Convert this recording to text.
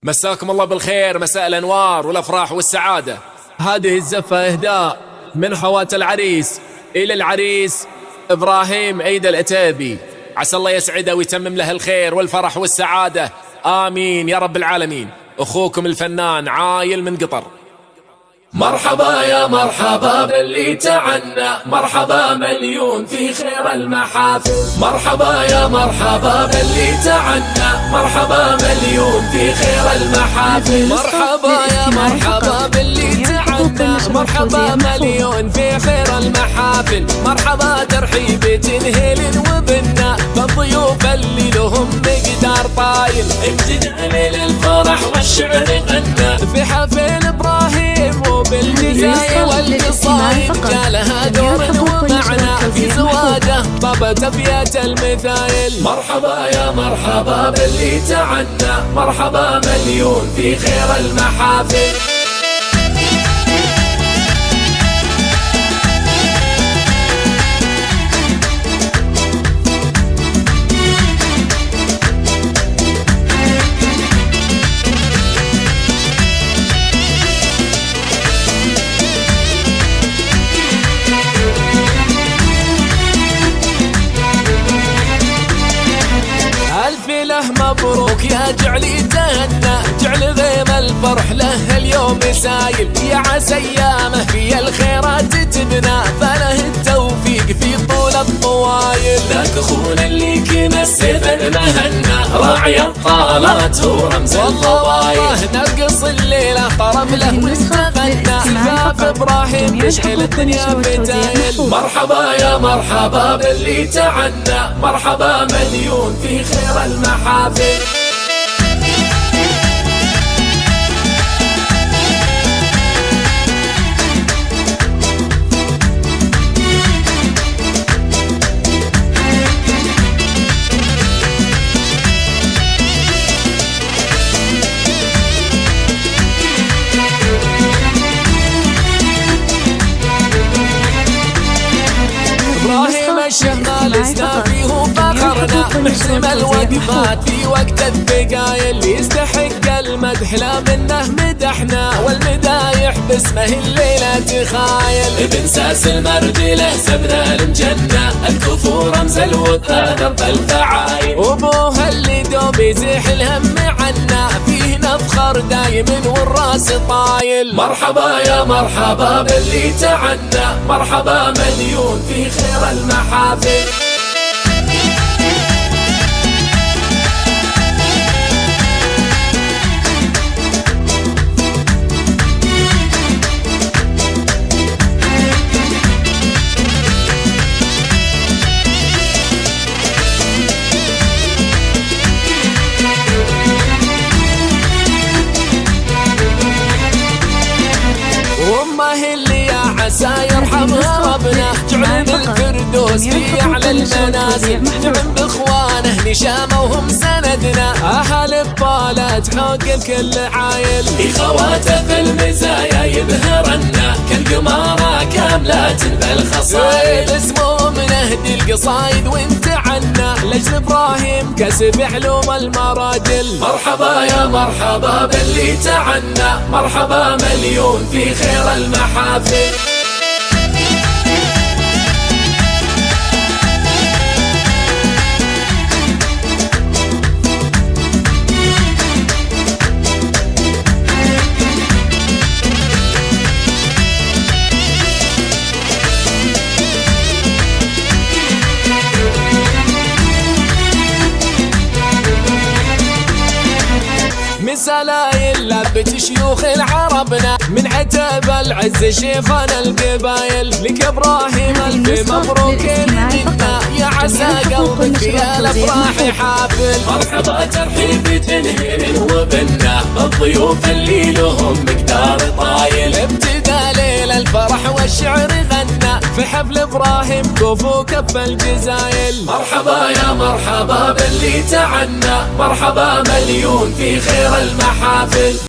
مساكم الله بالخير، مساء الأنوار والأفراح والسعادة. هذه الزفة إهداء من حواة العريس إلى العريس إبراهيم عيد العتيبي، عسى الله يسعده ويتمم له الخير والفرح والسعادة، آمين يا رب العالمين. أخوكم الفنان عايل من قطر. مرحبا يا مرحبا باللي تعنى، مرحبا مليون في خير المحافل. مرحبا يا مرحبا باللي تعنى، مرحبا مليون في خير المحافل. مرحبا يا مرحبا باللي تعنى، مرحبا مليون في خير المحافل. مرحبا ترحيب تنهيل وبنا بالضيوف اللي لهم مقدار طايل. ابتدأ للفرح والشعر غنى في حفل إبراهيم وبالجزايا والقصايد، جالها دور ومعنى في زواجه طابت أبيات المثايل. مرحبا يا مرحبا باللي تعنى، مرحبا مليون في خير المحافل. مبروك يا جعلي تهنى، جعل غيم الفرح له اليوم سايل. يا عسى ايامه في الخيرات تبنى، فله التوفيق في طول الطوايل. ذاك اخونا اللي كنا السيف المهنى، راعي الطالات ورمز الفضايل. نرقص الليله طرب له واستغنى، زفاف ابراهيم يشعل الدنيا فتايل. مرحبا يا مرحبا باللي تعنى، مرحبا مليون في خير المحافل. الشهمال فيه وفخرنا، محسم الوقفات في وقت الثقايل. يستحق المدح لا منه مدحنا، والمدايح باسمه الليلة تخايل. ابن ساس المرجلة سبنا المجنة، الكفور رمز الوفا درب الفعايل. وابوها اللي دوب يزيح الهم عنا، فيه نفخر دايم والراس طايل. مرحبا يا مرحبا باللي تعنى، مرحبا مليون في خير المحافل. وامه اللي يا عسى يرحمها ربنا، جعل الفردوس في اعلى المنازل. نعم باخوانه نشامه وهم سندنا، اهل الطالات حق الكل عايل. اخواته في المزايا يبهرنا، كالقمارة كاملات بالخصائل. اسمه منهدي القصايد وانت عنا، لاجل ابراهيم كسب علوم المراجل. مرحبا يا مرحبا باللي تعنى، مرحبا مليون في خير المحافل. مسلايل لبت شيوخ العربنا، من عتب العز شيخنا القبايل. لك ابراهيم الف مبروك منا، يا عسى قلبك في الافراح حافل. مرحبا ترحيب تنهيل وبنا، الضيوف اللي لهم مقدار طايل. ابتدى ليل الفرح والشعر غنى، في حفل ابراهيم كفو كف الجزايل. مرحبا يا مرحبا باللي تعنى، مرحبا مليون في خير المحافل.